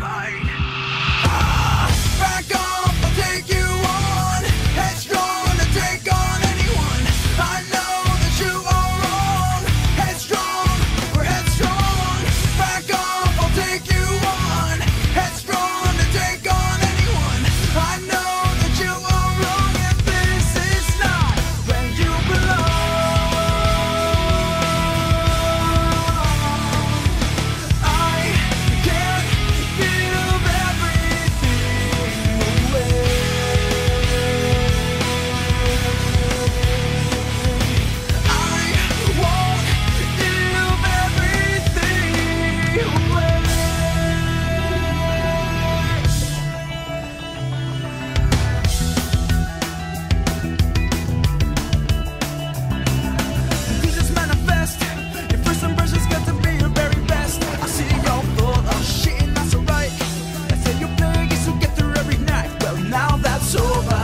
hide. Back up, I'll take you on. Headstrong to take on anyone. I know that you are wrong. Headstrong, we're headstrong. Back up, I'll take you on. Headstrong to take on anyone. I know that you are wrong, and this is not where you belong. I can't give everything away. I won't give everything away. Visions manifest. Your first impressions got to be your very best. I see you're full of shit and that's alright. They say you play games to get through every night. Well, now that's over.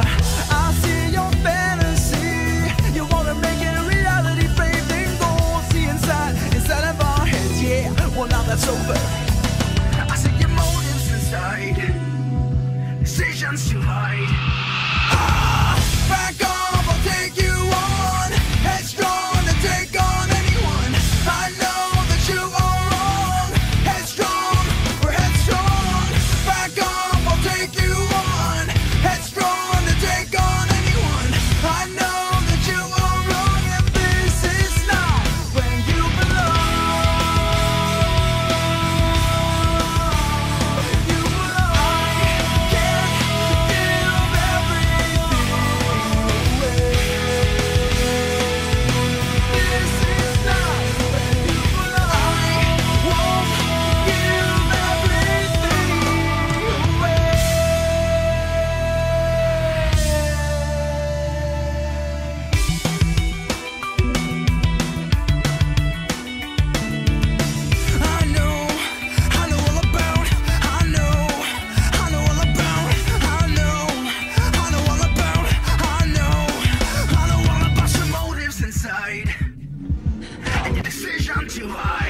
I see your fantasy. You wanna make it a reality, bathed in gold. See inside of our heads, yeah. Well, now that's over. I see your motives inside. Decisions to hide. Back up, I'll take you on. Headstrong to take on anyone. I know that you are wrong. Headstrong, we're headstrong. Back up, I'll take you on. Headstrong to take on anyone. I know that you are wrong, and this is not where you belong. You belong. I can't give everything away. This is not where you belong. I won't give everything away. I know all about. I know all about. I know all about. I know all about your motives inside and your decision to hide.